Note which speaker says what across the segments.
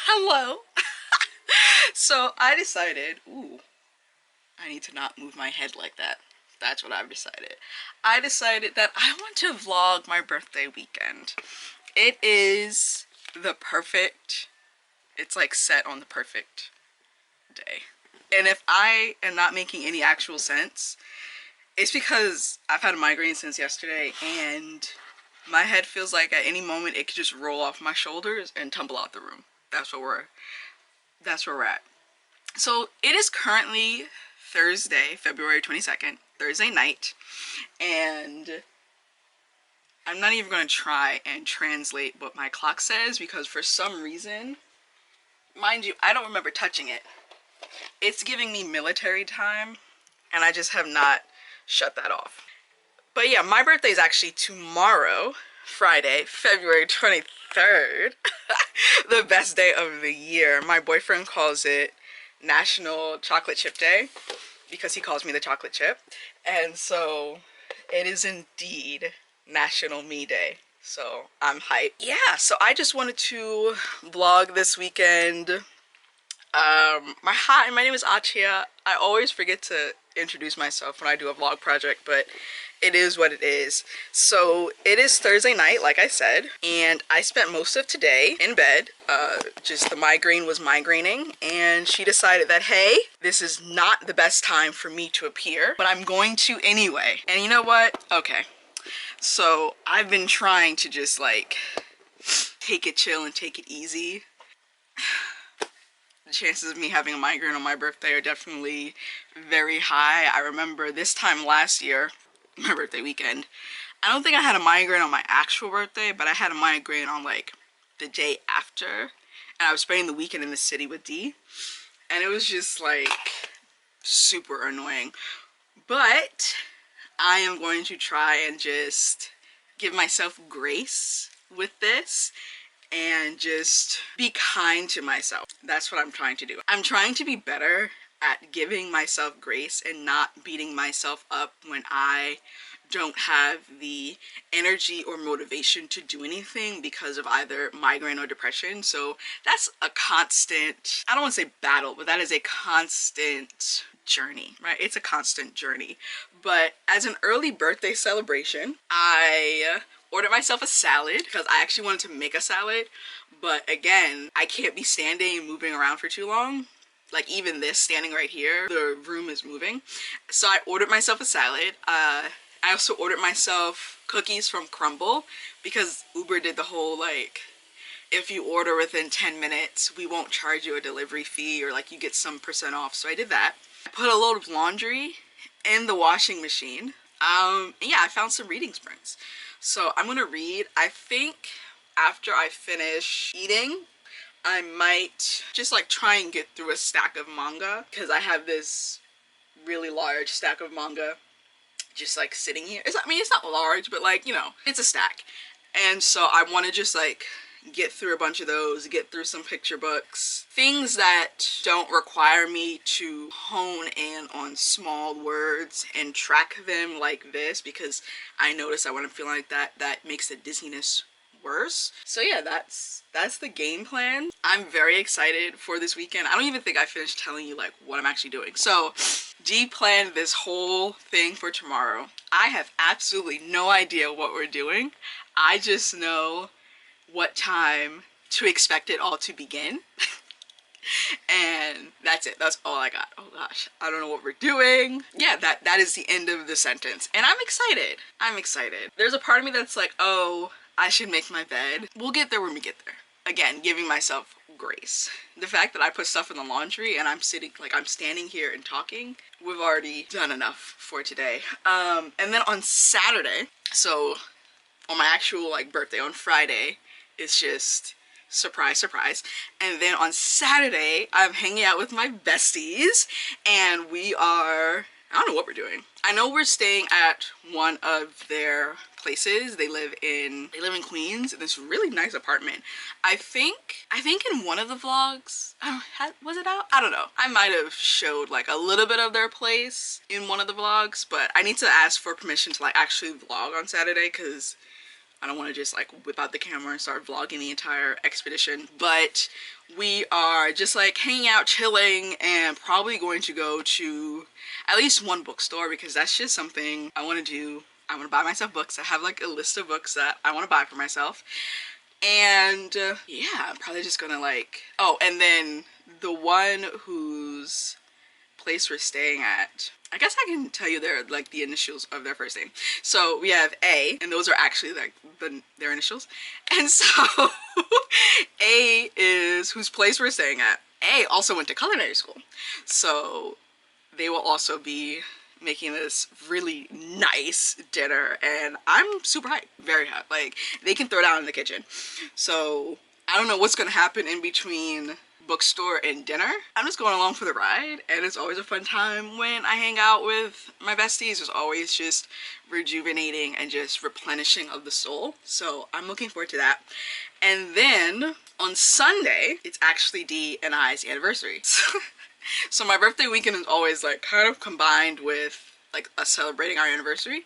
Speaker 1: Hello. So I decided, I need to not move my head like that. That's what I've decided. I decided that I want to vlog my birthday weekend. It is the perfect, it's like set on the perfect day. And if I am not making any actual sense, it's because I've had a migraine since yesterday and my head feels like at any moment it could just roll off my shoulders and tumble out the room. That's where we're at. So it is currently Thursday, February 22nd, Thursday night, and I'm not even going to try and translate what my clock says because for some reason, mind you, I don't remember touching it. It's giving me military time, and I just have not shut that off. But yeah, my birthday is actually tomorrow, Friday, February 23rd. The best day of the year. My boyfriend calls it National Chocolate Chip Day because he calls me the chocolate chip. And so it is indeed National Me Day. So I'm hyped. Yeah, so I just wanted to vlog this weekend. My name is Achia. I always forget to introduce myself when I do a vlog project, but it is what it is. So it is Thursday night, like I said, and I spent most of today in bed. Just the migraine was migraining, and she decided that, hey, this is not the best time for me to appear, but I'm going to anyway. And you know what? Okay. So I've been trying to just like take it chill and take it easy. The chances of me having a migraine on my birthday are definitely very high. I remember this time last year, my birthday weekend, I don't think I had a migraine on my actual birthday, but I had a migraine on like the day after, and I was spending the weekend in the city with Dee, and it was just like super annoying. But I am going to try and just give myself grace with this and just be kind to myself. That's what I'm trying to do. I'm trying to be better at giving myself grace and not beating myself up when I don't have the energy or motivation to do anything because of either migraine or depression. So that's a constant, I don't want to say battle, but that is a constant journey, right? It's a constant journey. But as an early birthday celebration, I ordered myself a salad because I actually wanted to make a salad, but again, I can't be standing and moving around for too long. Like even this, standing right here, the room is moving. So I ordered myself a salad. I also ordered myself cookies from Crumble because Uber did the whole like, if you order within 10 minutes, we won't charge you a delivery fee, or like you get some % off. So I did that. I put a load of laundry in the washing machine. Yeah, I found some reading sprints. So I'm gonna read. I think after I finish eating, I might just like try and get through a stack of manga because I have this really large stack of manga just like sitting here. I mean, it's not large, but like, you know, it's a stack. And so I want to just like get through a bunch of those, get through some picture books, things that don't require me to hone in on small words and track them like this, because I notice that when I'm feeling like that, that makes the dizziness worse. So yeah, that's the game plan. I'm very excited for this weekend. I don't even think I finished telling you like what I'm actually doing. So G planned this whole thing for tomorrow. I have absolutely no idea what we're doing. I just know what time to expect it all to begin. And that's it. That's all I got. Oh gosh, I don't know what we're doing. Yeah, that is the end of the sentence. And I'm excited. I'm excited. There's a part of me that's like, oh, I should make my bed. We'll get there when we get there. Again, giving myself grace. The fact that I put stuff in the laundry and I'm standing here and talking, we've already done enough for today. And then on Saturday, so on my actual like birthday on Friday, it's just surprise, surprise. And then on Saturday, I'm hanging out with my besties, and we are I don't know what we're doing. I know we're staying at one of their places. They live in Queens in this really nice apartment. I think in one of the vlogs, was it out? I don't know. I might have showed like a little bit of their place in one of the vlogs, but I need to ask for permission to like actually vlog on Saturday because I don't want to just like whip out the camera and start vlogging the entire expedition. But we are just like hanging out, chilling, and probably going to go to at least one bookstore because that's just something I want to do. I want to buy myself books. I have like a list of books that I want to buy for myself. And yeah, I'm probably just gonna like, oh, and then the one whose place we're staying at, I guess I can tell you the initials of their first name. So we have A, and those are actually like their initials. And so A is whose place we're staying at. A also went to culinary school, so they will also be making this really nice dinner, and I'm super hyped, very hyped. Like, they can throw down in the kitchen. So I don't know what's gonna happen in between bookstore and dinner. I'm just going along for the ride, and it's always a fun time when I hang out with my besties. It's always just rejuvenating and just replenishing of the soul. So I'm looking forward to that. And then on Sunday, it's actually D and I's anniversary. So my birthday weekend is always like kind of combined with like us celebrating our anniversary.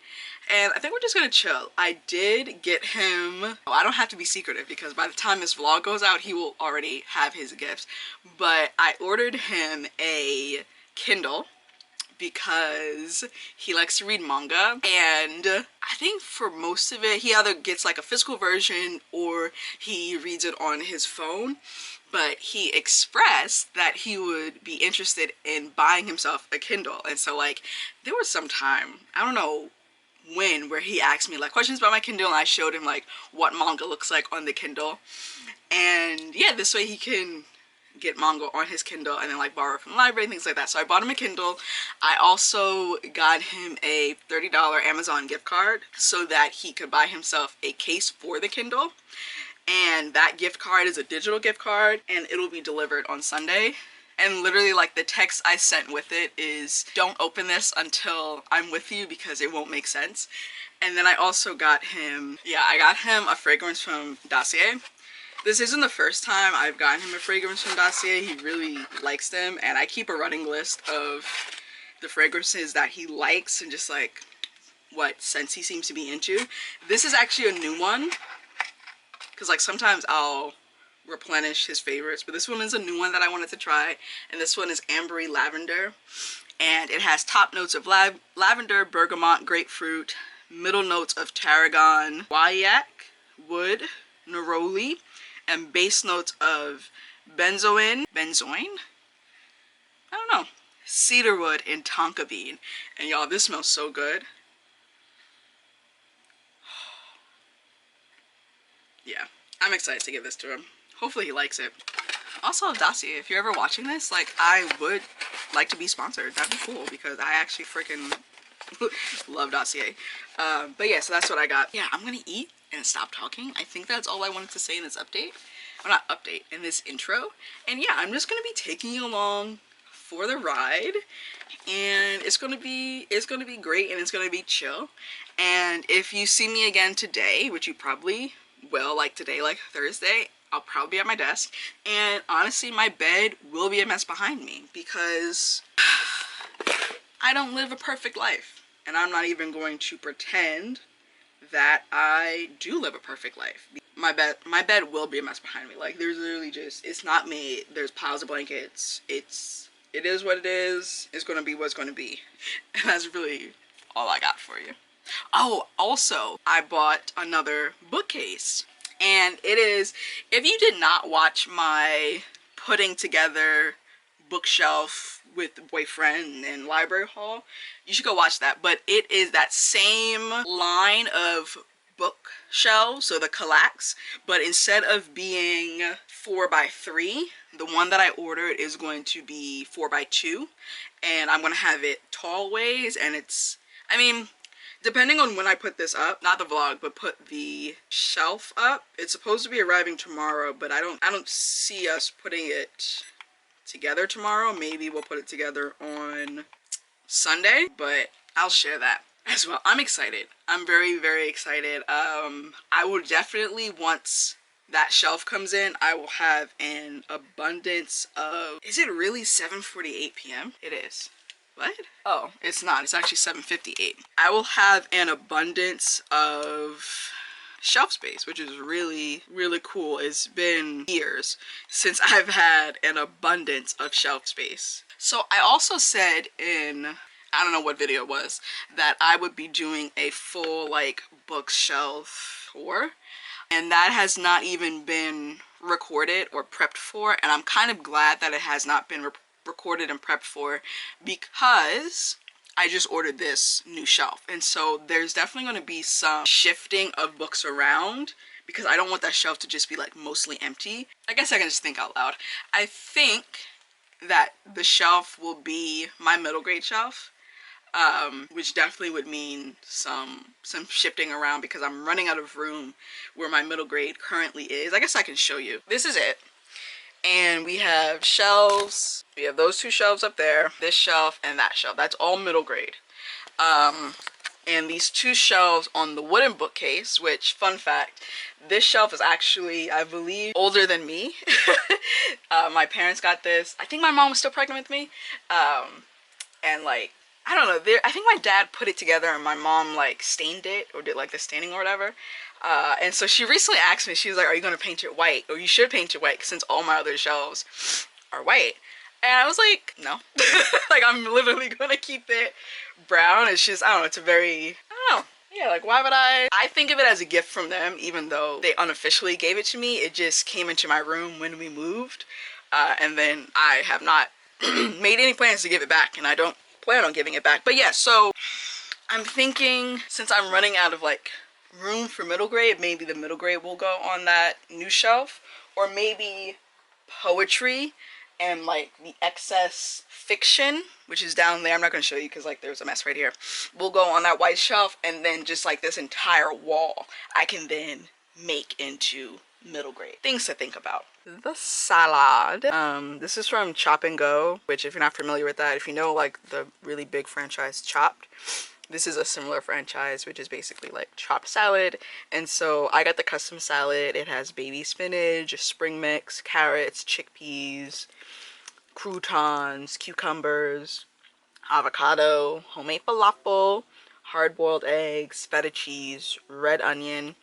Speaker 1: And I think we're just gonna chill. I did get him, I don't have to be secretive because by the time this vlog goes out, he will already have his gifts. But I ordered him a Kindle because he likes to read manga, and I think for most of it, he either gets like a physical version or he reads it on his phone. But he expressed that he would be interested in buying himself a Kindle. And so like, there was some time, I don't know when, where he asked me like questions about my Kindle, and I showed him like what manga looks like on the Kindle. And yeah, this way he can get manga on his Kindle and then like borrow from the library, things like that. So I bought him a Kindle. I also got him a $30 Amazon gift card so that he could buy himself a case for the Kindle. And that gift card is a digital gift card, and it'll be delivered on Sunday. And literally like the text I sent with it is, don't open this until I'm with you because it won't make sense. And then I also got him, I got him a fragrance from Dossier. This isn't the first time I've gotten him a fragrance from Dossier. He really likes them, and I keep a running list of the fragrances that he likes and just like what scents he seems to be into. This is actually a new one, because like sometimes I'll replenish his favorites, but this one is a new one that I wanted to try, and this one is Ambery Lavender, and it has top notes of lavender, bergamot, grapefruit, middle notes of tarragon, guaiac, wood, neroli, and base notes of benzoin, I don't know, cedarwood, and tonka bean. And y'all, this smells so good. Yeah, I'm excited to give this to him. Hopefully he likes it. Also, Dossier, if you're ever watching this, like, I would like to be sponsored. That'd be cool because I actually freaking love Dossier. But yeah, so that's what I got. Yeah, I'm gonna eat and stop talking. I think that's all I wanted to say in this update. Well, not update, in this intro. And yeah, I'm just gonna be taking you along for the ride, and it's gonna be great, and it's gonna be chill. And if you see me again today, which you probably will, like today, like Thursday, I'll probably be at my desk, and honestly my bed will be a mess behind me because I don't live a perfect life, and I'm not even going to pretend that I do live a perfect life. My bed will be a mess behind me. Like, there's literally just, it's not made, there's piles of blankets, it is what it is, it's gonna be what's gonna be, and that's really all I got for you. Oh, also, I bought another bookcase, and it is, if you did not watch my putting together bookshelf with boyfriend and library haul, you should go watch that. But it is that same line of bookshelves, so the Kallax, but instead of being 4x3, the one that I ordered is going to be 4x2, and I'm gonna have it tall ways, and it's, I mean, depending on when I put this up, not the vlog, but put the shelf up, it's supposed to be arriving tomorrow, but I don't see us putting it together tomorrow. Maybe we'll put it together on Sunday, but I'll share that as well. I'm excited. I'm very, very excited. I will definitely, once that shelf comes in, I will have an abundance of, is it really 7:48 p.m.? It is. What? Oh, it's not. It's actually 7:58. I will have an abundance of shelf space, which is really, really cool. It's been years since I've had an abundance of shelf space. So I also said in, I don't know what video it was, that I would be doing a full like bookshelf tour, and that has not even been recorded or prepped for, and I'm kind of glad that it has not been recorded and prepped for, because I just ordered this new shelf, and so there's definitely going to be some shifting of books around, because I don't want that shelf to just be like mostly empty. I guess I can just think out loud. I think that the shelf will be my middle grade shelf, which definitely would mean some shifting around, because I'm running out of room where my middle grade currently is. I guess I can show you. This is it. And we have shelves. We have those two shelves up there, this shelf and that shelf. That's all middle grade. And these two shelves on the wooden bookcase, which, fun fact, this shelf is actually, I believe, older than me. My parents got this. I think my mom was still pregnant with me. And like, I don't know, I think my dad put it together and my mom like stained it, or did like the staining or whatever. And so she recently asked me, she was like, are you going to paint it white? Or you should paint it white, since all my other shelves are white. And I was like, no. Like, I'm literally going to keep it brown. It's just, I don't know, it's a very, I don't know. Yeah, like, why would I think of it as a gift from them, even though they unofficially gave it to me. It just came into my room when we moved. And then I have not made any plans to give it back, and I don't plan on giving it back. But yeah, so I'm thinking, since I'm running out of like room for middle grade, maybe the middle grade will go on that new shelf, or maybe poetry and like the excess fiction, which is down there. I'm not going to show you because like there's a mess right here. We'll go on that white shelf, and then just like this entire wall I can then make into middle grade. Things to think about. The salad. This is from Chop and Go, which, if you're not familiar with that, if you know like the really big franchise Chopped, this is a similar franchise, which is basically like chopped salad. And so I got the custom salad. It has baby spinach, spring mix, carrots, chickpeas, croutons, cucumbers, avocado, homemade falafel, hard-boiled eggs, feta cheese, red onion,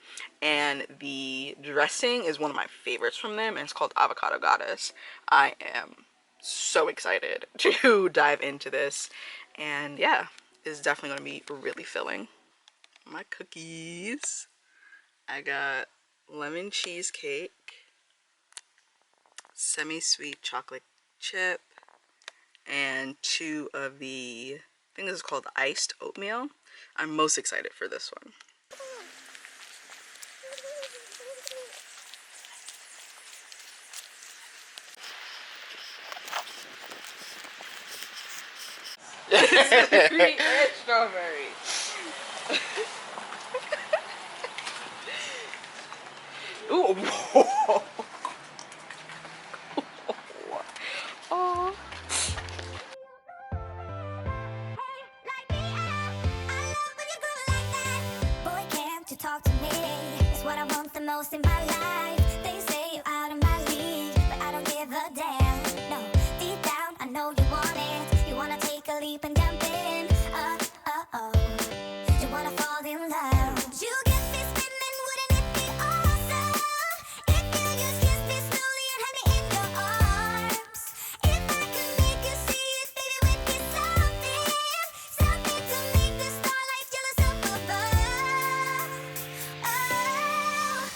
Speaker 1: and the dressing is one of my favorites from them, and it's called Avocado Goddess. I am so excited to dive into this, and yeah, it's definitely going to be really filling. My cookies. I got lemon cheesecake, semi-sweet chocolate chip, and two of the, I think this is called iced oatmeal. I'm most excited for this one. Sweet and strawberry. Ooh. Oh.
Speaker 2: Talk to me, it's what I want the most in my life. They say you're out of my league, but I don't give a damn. No, deep down I know you want it. You wanna take a leap and jump in. You wanna fall in love. You get me spinning, wouldn't it be awesome if you just kiss me slowly and have me in your arms? If I could make you see it, baby, would be something to make the starlight jealous up above.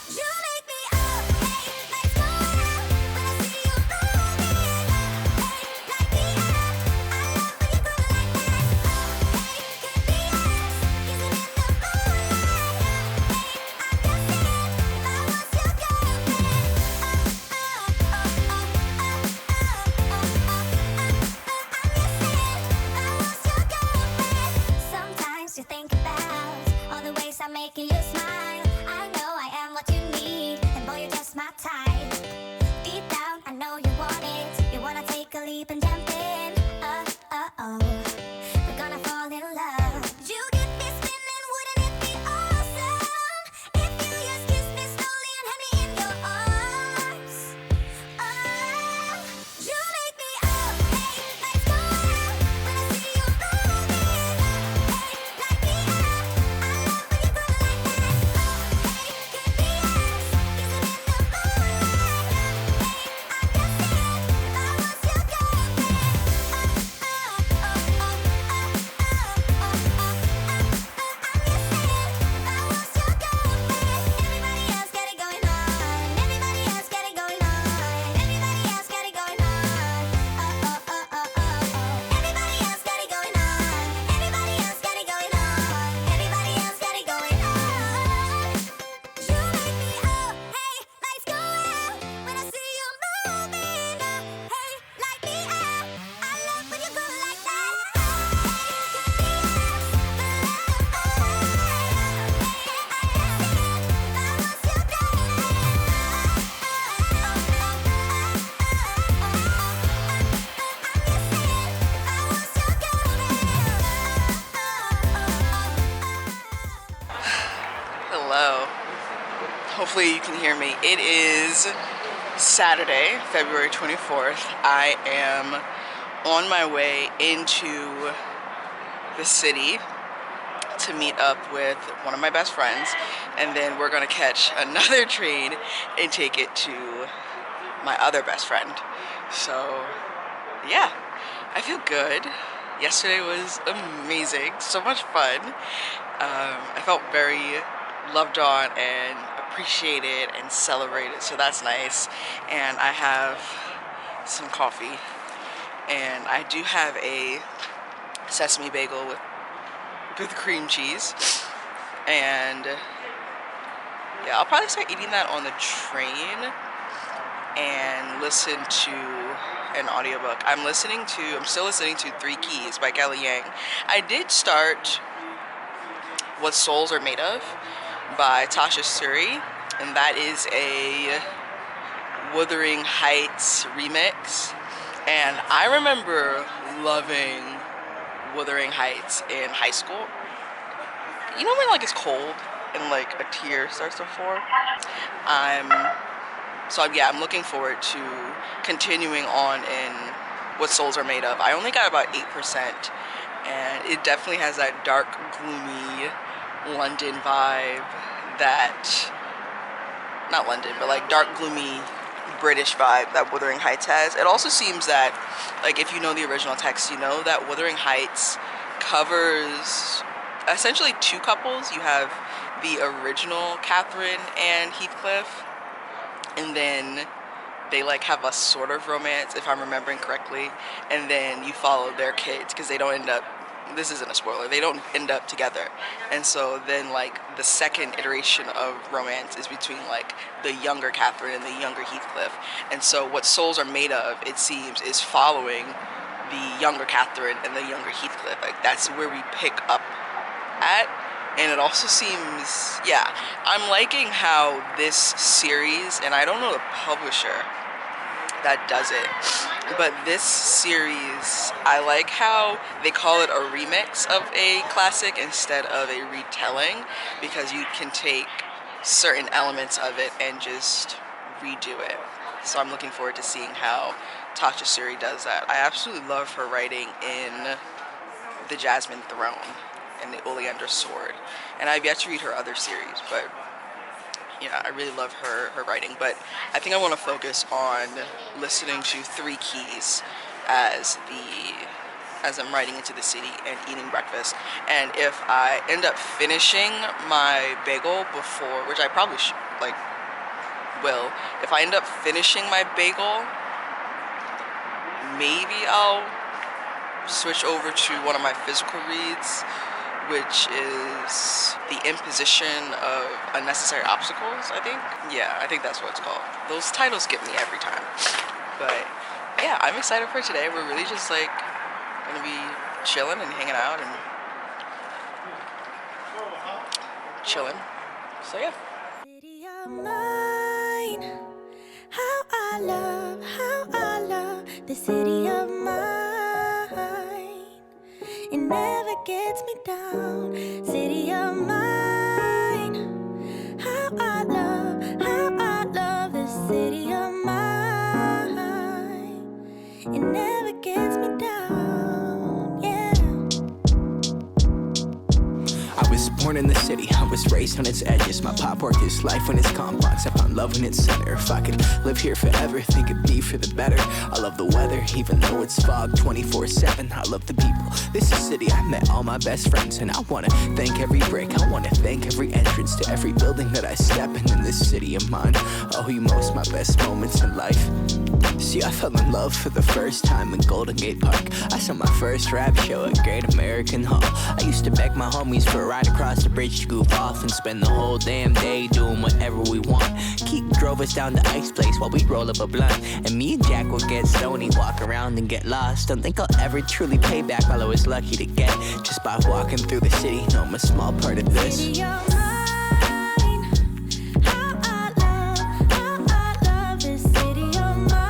Speaker 2: You make me up, hey, lights go out when I see you moving. Hey, light me up, I love when you go like that. Hey, could be us, kissing in the moonlight. Hey, I'm just saying, if I was your girlfriend. Sometimes you think about all the ways I'm making you smile. I know I am what you need, and boy, you're just my type. Deep down, I know you want it. You wanna take a leap and jump in. We're gonna
Speaker 1: Hopefully you can hear me. It is Saturday, February 24th. I am on my way into the city to meet up with one of my best friends, and then we're gonna catch another train and take it to my other best friend. So yeah, I feel good. Yesterday was amazing, so much fun. I felt very loved on and appreciated and celebrated, so that's nice. And I have some coffee, and I do have a sesame bagel with cream cheese, and yeah, I'll probably start eating that on the train and listen to an audiobook. I'm still listening to 3 Keys by Kelly Yang. I did start What Souls Are Made Of by Tasha Suri, and that is a Wuthering Heights remix. And I remember loving Wuthering Heights in high school. You know when like it's cold and like a tear starts to form? I'm looking forward to continuing on in What Souls Are Made Of. I only got about 8%, and it definitely has that dark, gloomy London vibe not London, but like dark, gloomy British vibe that Wuthering Heights has. It also seems that, like, if you know the original text, you know that Wuthering Heights covers essentially 2 couples. You have the original Catherine and Heathcliff, and then they like have a sort of romance, if I'm remembering correctly, and then you follow their kids because they don't end up, this isn't a spoiler, they don't end up together. And so then like the second iteration of romance is between like the younger Catherine and the younger Heathcliff. And so What Souls Are Made Of, it seems, is following the younger Catherine and the younger Heathcliff. Like that's where we pick up at. And it also seems, yeah, I'm liking how this series, and I don't know the publisher that does it, but this series, I like how they call it a remix of a classic instead of a retelling, because you can take certain elements of it and just redo it. So I'm looking forward to seeing how Tasha Suri does that. I absolutely love her writing in The Jasmine Throne and The Oleander Sword, and I've yet to read her other series, but yeah, I really love her writing. But I think I want to focus on listening to 3 Keys as I'm riding into the city and eating breakfast. And if I end up finishing my bagel before, which I probably will, if I end up finishing my bagel, maybe I'll switch over to one of my physical reads, which is The Imposition of Unnecessary Obstacles, I think. Yeah, I think that's what it's called. Those titles get me every time. But yeah, I'm excited for today. We're really just like gonna be chilling and hanging out and chilling. So yeah.
Speaker 2: City of mine, how I love the city of mine. It never gets me down. City of mine, how I love the city of mine. It never gets me down, yeah.
Speaker 3: I was born in the city, I was raised on its edges. My pop worked his life when it's complex. I found love in its center. If I could live here forever, think it'd be for the better. I love the weather, even though it's fog 24/7. I love the people. This is a city I met all my best friends, and I wanna thank every break. I wanna thank every entrance to every building that I step in this city of mine. I owe you most my best moments in life. See, I fell in love for the first time in Golden Gate Park. I saw my first rap show at Great American Hall. I used to beg my homies for a ride across the bridge to goof off and spend the whole damn day doing whatever we want. Keith drove us down to Ice Place while we roll up a blunt, and me and Jack would get stoney, walk around and get lost. Don't think I'll ever truly pay back all I was lucky to get just by walking through the city. No, I'm a small part of this.
Speaker 2: City of mine, how I love this city of mine.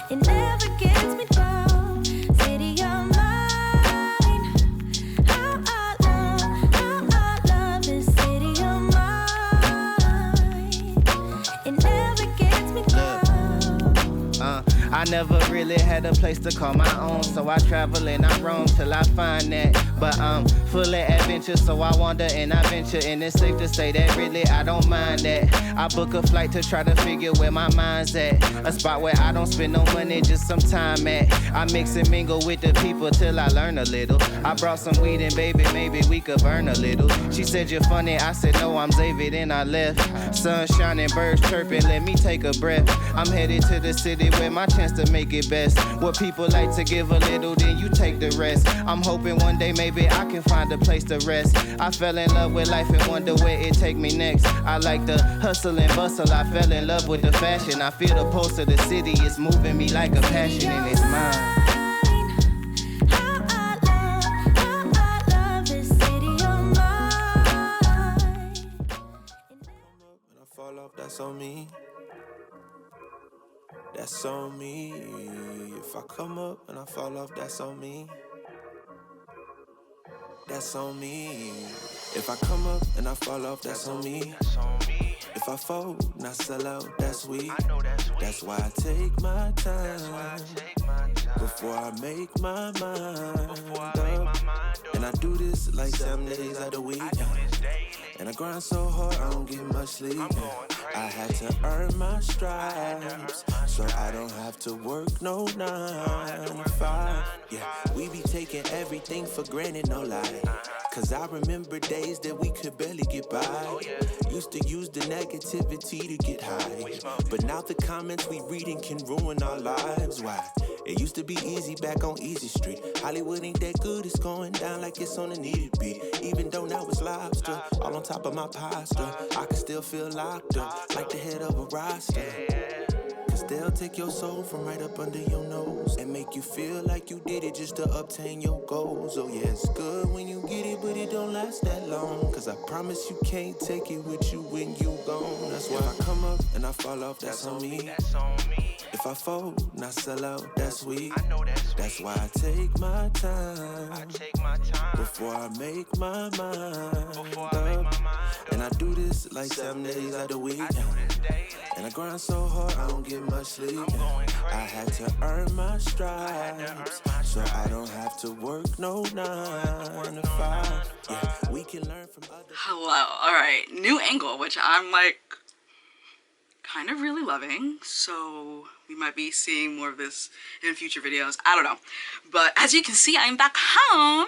Speaker 2: It never gets me down. City of mine, how I love this city of mine.
Speaker 4: never really had a place to call my own, so I travel and I roam till I find that. But I'm full of adventure, so I wander and I venture, and it's safe to say that really I don't mind that. I book a flight to try to figure where my mind's at, a spot where I don't spend no money, just some time at. I mix and mingle with the people till I learn a little. I brought some weed and baby, maybe we could burn a little. She said you're funny, I said no, I'm Xavier, then I left. Sun shining, birds chirping, let me take a breath. I'm headed to the city where my chance to make it best. What people like to give a little, then you take the rest. I'm hoping one day maybe I can find a place to rest. I fell in love with life and wonder where it take me next. I like the hustle and bustle, I fell in love with the fashion. I feel the pulse of the city, it's moving me like a passion and it's mine.
Speaker 5: That's on me. That's on me. If I come up and I fall off, that's on me. That's on me. If I come up and I fall off, that's on me. If I fold and I sell out, that's weak. That's why I take my time before I make my mind up. And I do this like 7 days out of the week. And I grind so hard, I don't get much sleep. I had to earn my stripes, so I don't have to work no 9 to 5. Yeah, we be taking everything for granted, no lie. Cause I remember days that we could barely get by. Used to use the negativity to get high. But now the comments we reading can ruin our lives. Why? It used to be easy back on Easy Street. Hollywood ain't that good, it's going down like it's on a needed beat. Even though now it's lobster, all on top of my pasta, I can still feel locked up, like the head of a roster. Cause they'll take your soul from right up under your nose and make you feel like you did it just to obtain your goals. Oh yeah, it's good when you get it, but it don't last that long. Cause I promise you can't take it with you when you gone. That's why I come up and I fall off, that's on me. If I fold and I sell out, that's weak. That's why I take my time before I make my mind up. And I do this like 7 days out of the week. And I grind so hard, I don't get much sleep. I had to earn my stripes, so I don't have to work no 9 to 5. Yeah, we can learn from others.
Speaker 1: Hello, alright, new angle, which I'm like kind of really loving, so we might be seeing more of this in future videos. I don't know. But as you can see, I'm back home.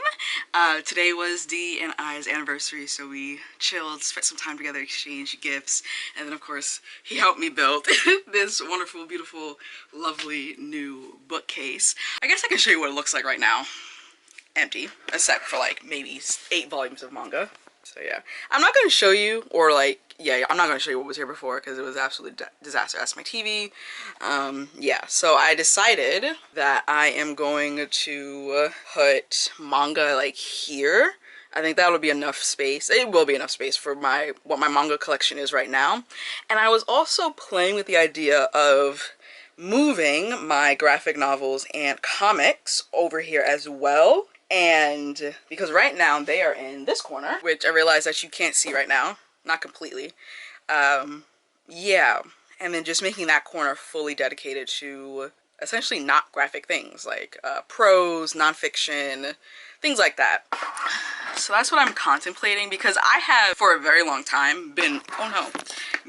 Speaker 1: Today was D and I's anniversary, so we chilled, spent some time together, exchanged gifts, and then of course he helped me build this wonderful, beautiful, lovely new bookcase. I guess I can show you what it looks like right now. Empty, except for like maybe 8 volumes of manga. So yeah, I'm not going to show you, or like, yeah, I'm not going to show you what was here before because it was absolute disaster. That's my TV. Yeah, so I decided that I am going to put manga like here. I think that'll be enough space. It will be enough space for what my manga collection is right now. And I was also playing with the idea of moving my graphic novels and comics over here as well. And because right now they are in this corner, which I realize that you can't see right now, not completely. Yeah, and then just making that corner fully dedicated to essentially not graphic things like prose, nonfiction, things like that. So that's what I'm contemplating, because I have for a very long time been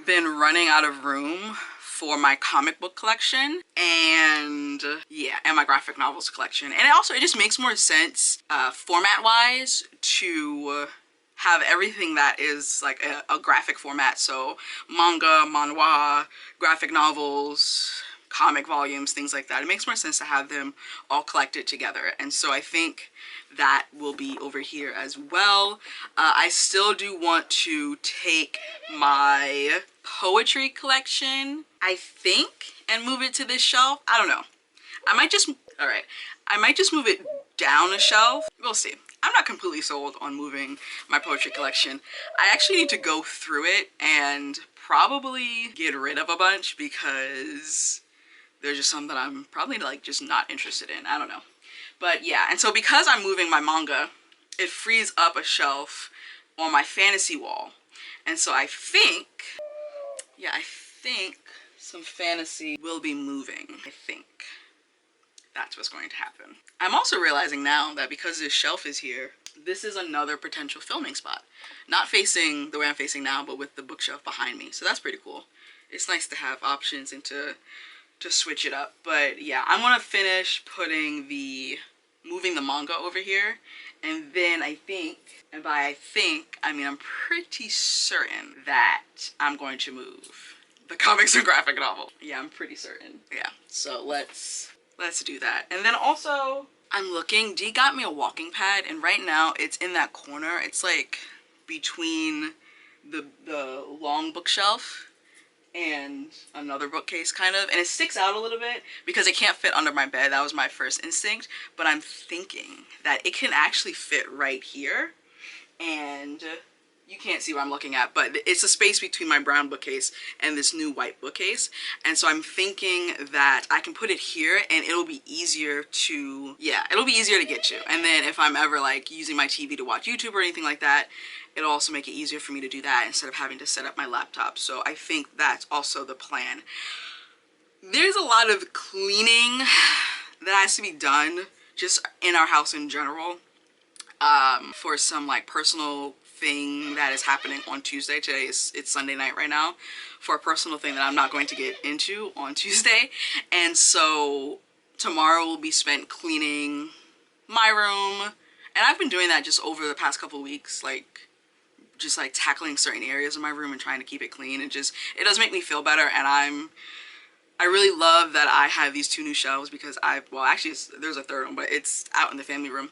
Speaker 1: running out of room for my comic book collection and yeah, and my graphic novels collection. And it just makes more sense format wise to have everything that is like a graphic format. So manga, manhwa, graphic novels, comic volumes, things like that. It makes more sense to have them all collected together. And so I think that will be over here as well. I still do want to take my poetry collection, I think, and move it to this shelf. I don't know. I might just move it down a shelf. We'll see. I'm not completely sold on moving my poetry collection. I actually need to go through it and probably get rid of a bunch because there's just some that I'm probably like just not interested in. I don't know. But yeah, and so because I'm moving my manga, it frees up a shelf on my fantasy wall. And so I think some fantasy will be moving, I think. That's what's going to happen. I'm also realizing now that because this shelf is here, this is another potential filming spot. Not facing the way I'm facing now, but with the bookshelf behind me. So that's pretty cool. It's nice to have options and to switch it up. But yeah, I'm gonna finish moving the manga over here. And then I think, and by I think, I mean I'm pretty certain that I'm going to move the comics and graphic novel. Yeah, I'm pretty certain. Yeah, so let's do that. And then also, I'm looking, Dee got me a walking pad, and right now it's in that corner. It's like between the long bookshelf and another bookcase kind of, and it sticks out a little bit because it can't fit under my bed. That was my first instinct, but I'm thinking that it can actually fit right here, and you can't see what I'm looking at, but it's a space between my brown bookcase and this new white bookcase. And so I'm thinking that I can put it here and it'll be easier to, yeah, it'll be easier to get to. And then if I'm ever like using my TV to watch YouTube or anything like that, it'll also make it easier for me to do that instead of having to set up my laptop. So I think that's also the plan. There's a lot of cleaning that has to be done just in our house in general, for some like personal thing that is happening on Tuesday. It's Sunday night right now, for a personal thing that I'm not going to get into on Tuesday. And so tomorrow will be spent cleaning my room, and I've been doing that just over the past couple of weeks, like just like tackling certain areas of my room and trying to keep it clean. It does make me feel better, and I really love that I have these 2 new shelves because well actually there's a third one, but it's out in the family room.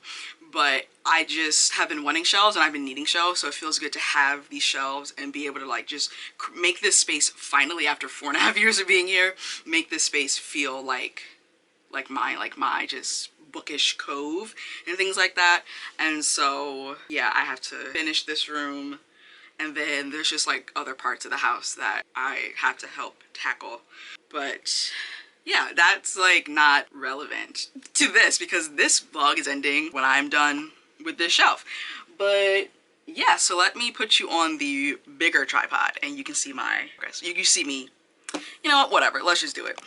Speaker 1: But I just have been wanting shelves and I've been needing shelves, so it feels good to have these shelves and be able to like just make this space finally, after 4.5 years of being here, make this space feel like my just bookish cove and things like that. And so yeah, I have to finish this room, and then there's just like other parts of the house that I have to help tackle. But yeah, that's like not relevant to this because this vlog is ending when I'm done with this shelf. But yeah, so let me put you on the bigger tripod and you can see my progress. You see me, you know what, whatever, let's just do it.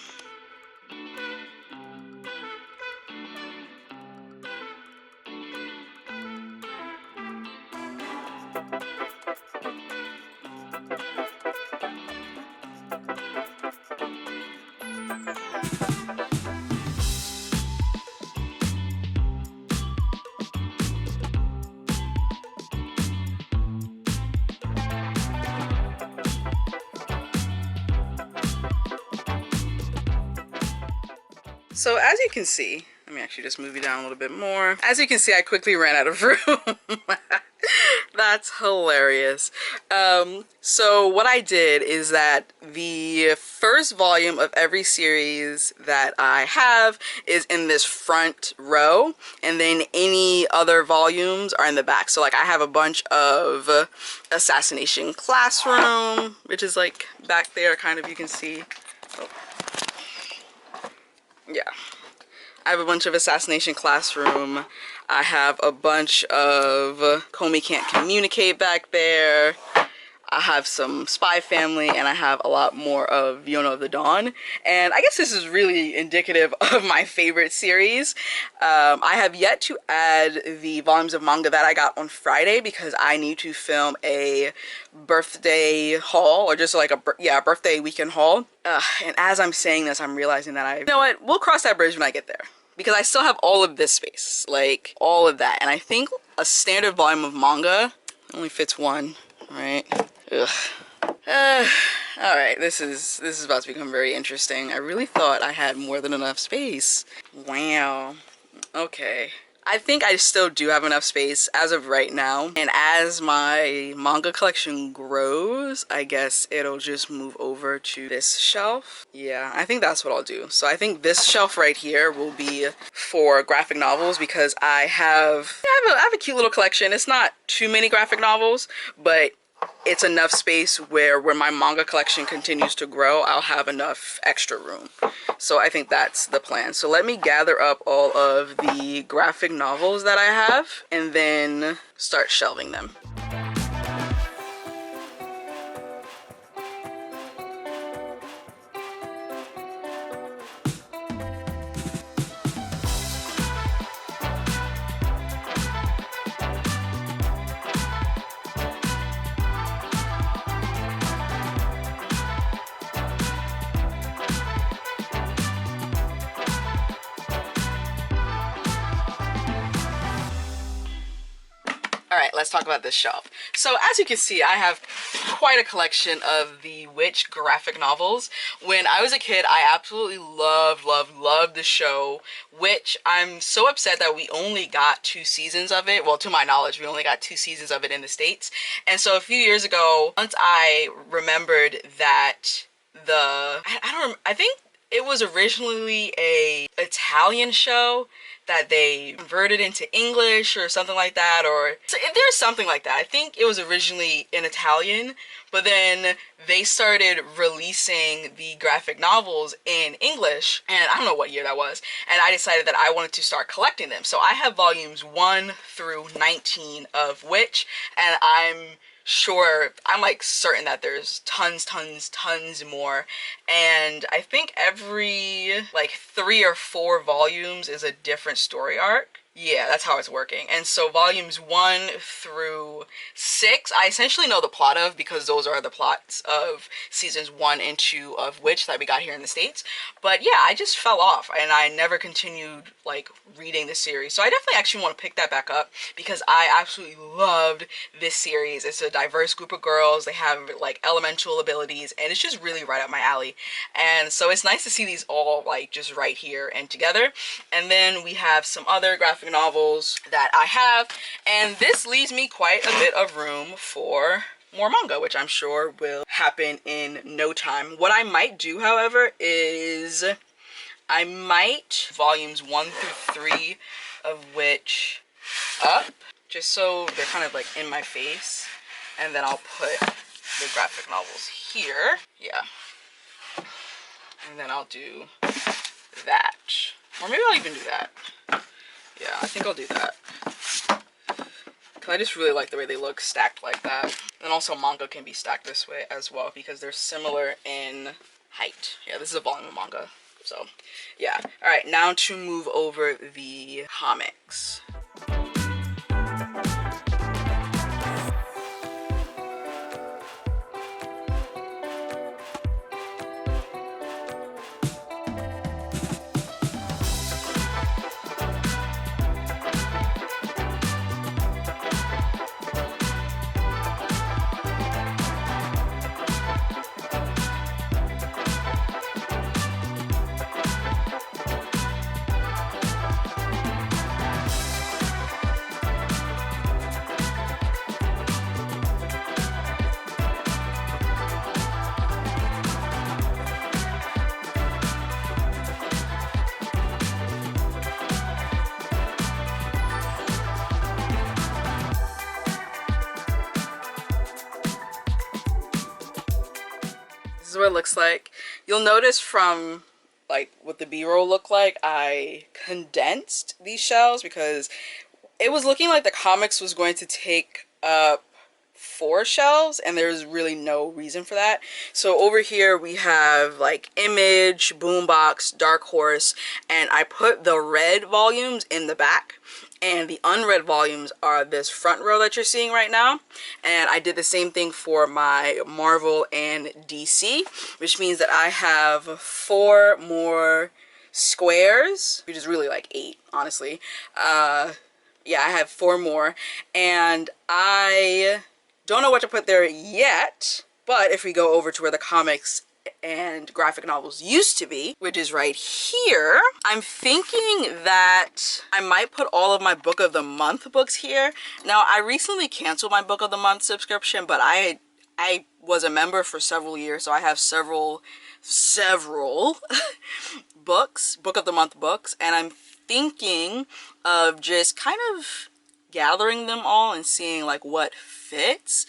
Speaker 1: So as you can see, let me actually just move you down a little bit more. As you can see, I quickly ran out of room. That's hilarious. So what I did is that the first volume of every series that I have is in this front row, and then any other volumes are in the back. So like I have a bunch of Assassination Classroom, which is like back there, kind of, you can see. Oh. Yeah, I have a bunch of Assassination Classroom. I have a bunch of Komi Can't Communicate back there. I have some Spy Family, and I have a lot more of Yona of the Dawn. And I guess this is really indicative of my favorite series. I have yet to add the volumes of manga that I got on Friday because I need to film a birthday haul, or just like a birthday weekend haul. And as I'm saying this, I'm realizing that you know what, we'll cross that bridge when I get there, because I still have all of this space, like all of that. And I think a standard volume of manga only fits one, right? Ugh. All right, this is about to become very interesting. I really thought I had more than enough space. Wow. Okay. I think I still do have enough space as of right now. And as my manga collection grows, I guess it'll just move over to this shelf. Yeah, I think that's what I'll do. So I think this shelf right here will be for graphic novels, because I have a cute little collection. It's not too many graphic novels, but it's enough space where my manga collection continues to grow, I'll have enough extra room. So I think that's the plan. So let me gather up all of the graphic novels that I have and then start shelving them. All right, let's talk about this shelf. So as you can see, I have quite a collection of the Witch graphic novels. When I was a kid, I absolutely loved the show Witch. I'm so upset that we only got 2 seasons of it. Well, to my knowledge, we only got 2 seasons of it in the States. And so a few years ago, once I remembered that I think it was originally a Italian show that they converted into English or something like that, or so there's something like that. I think it was originally in Italian, but then they started releasing the graphic novels in English, and I don't know what year that was, and I decided that I wanted to start collecting them. So I have volumes 1 through 19 of Witch, and I'm like certain that there's tons more, and I think every like 3 or 4 volumes is a different story arc. Yeah, that's how it's working. And so volumes 1 through 6, I essentially know the plot of, because those are the plots of seasons 1 and 2 of Witch that we got here in the States. But yeah, I just fell off and I never continued like reading the series. So I definitely actually want to pick that back up because I absolutely loved this series. It's a diverse group of girls. They have like elemental abilities and it's just really right up my alley. And so it's nice to see these all like just right here and together. And then we have some other graphic novels that I have, and this leaves me quite a bit of room for more manga, which I'm sure will happen in no time. What I might do, however, is I might volumes 1 through 3 of Witch up, just so they're kind of like in my face, and then I'll put the graphic novels here. Yeah, and then I'll do that, or maybe I'll even do that. Yeah, I think I'll do that. Cause I just really like the way they look stacked like that. And also manga can be stacked this way as well because they're similar in height. Yeah, this is a volume of manga. So yeah. Alright, now to move over the comics. This is what it looks like. You'll notice from like what the B-roll looked like, I condensed these shelves because it was looking like the comics was going to take up 4 shelves and there's really no reason for that. So over here we have like Image, Boombox, Dark Horse, and I put the red volumes in the back. And the unread volumes are this front row that you're seeing right now. And I did the same thing for my Marvel and DC, which means that I have 4 more squares, which is really like 8, honestly. Yeah, I have 4 more. And I don't know what to put there yet, but if we go over to where the comics and graphic novels used to be, which is right here, I'm thinking that I might put all of my book of the month books here. Now, I recently canceled my book of the month subscription, but I was a member for several years, so I have several books, book of the month books, and I'm thinking of just kind of gathering them all and seeing like what fits.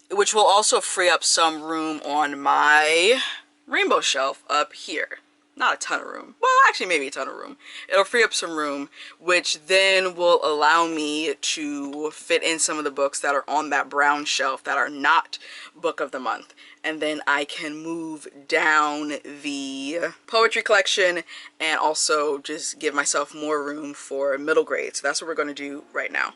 Speaker 1: Which will also free up some room on my rainbow shelf up here. Not a ton of room. Well, actually maybe a ton of room. It'll free up some room, which then will allow me to fit in some of the books that are on that brown shelf that are not book of the month. And then I can move down the poetry collection and also just give myself more room for middle grade. So that's what we're going to do right now.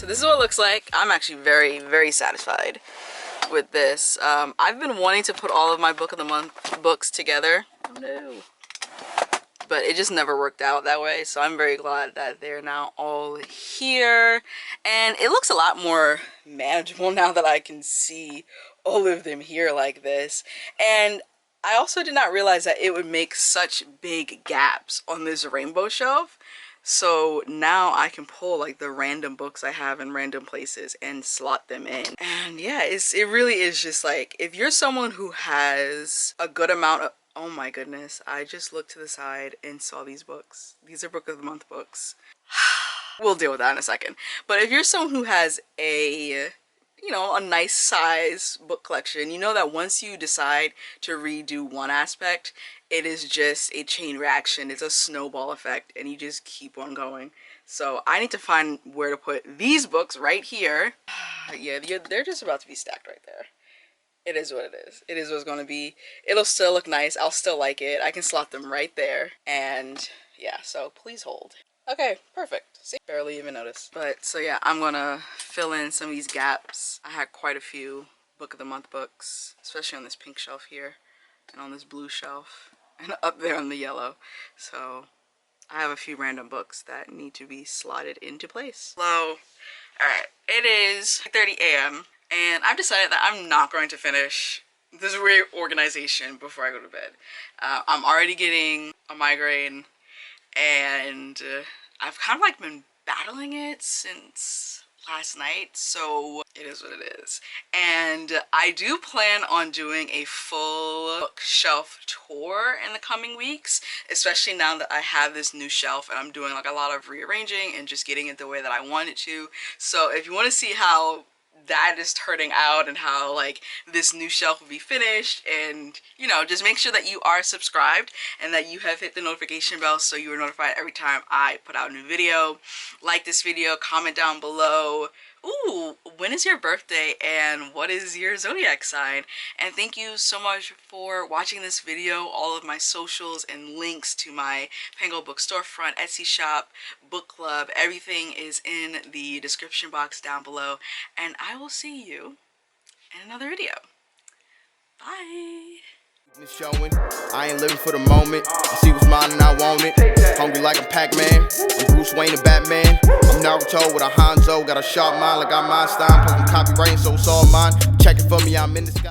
Speaker 1: this is what it looks like. I'm actually very, very satisfied with this. I've been wanting to put all of my book of the month books together. Oh no. But it just never worked out that way, so I'm very glad that they're now all here. And it looks a lot more manageable now that I can see all of them here like this. And I also did not realize that it would make such big gaps on this rainbow shelf. So now I can pull like the random books I have in random places and slot them in. And yeah, it really is just like, if you're someone who has a good amount of, oh my goodness, I just looked to the side and saw these books. These are book of the month books. We'll deal with that in a second. But if you're someone who has a, you know, a nice size book collection, you know that once you decide to redo one aspect, it is just a chain reaction. It's a snowball effect and you just keep on going. So I need to find where to put these books right here. Yeah, they're just about to be stacked right there. It is what it is. It is what it's going to be. It'll still look nice. I'll still like it. I can slot them right there. And yeah, so please hold. Okay, perfect. See, barely even noticed. But so yeah, I'm gonna fill in some of these gaps. I had quite a few book of the month books, especially on this pink shelf here and on this blue shelf and up there on the yellow. So I have a few random books that need to be slotted into place. Hello. Alright, it is 8:30 a.m. and I've decided that I'm not going to finish this reorganization before I go to bed. I'm already getting a migraine and I've kind of like been battling it since last night, so it is what it is. And I do plan on doing a full bookshelf tour in the coming weeks, especially now that I have this new shelf and I'm doing like a lot of rearranging and just getting it the way that I want it to. So if you want to see how that is turning out and how like this new shelf will be finished, and you know, just make sure that you are subscribed and that you have hit the notification bell so you are notified every time I put out a new video. Like this video, comment down below, ooh, when is your birthday and what is your zodiac sign? And thank you so much for watching this video. All of my socials and links to my Pango Book storefront, Etsy shop, book club, everything is in the description box down below, and I will see you in another video. Bye.
Speaker 6: Showing. I ain't living for the moment. I see what's mine and I want it. Hungry like a Pac-Man. I'm Bruce Wayne and Batman. I'm Naruto with a Hanzo. Got a sharp mind like I'm Einstein. Plus I'm copywriting, so it's all mine. Check it for me, I'm in the sky.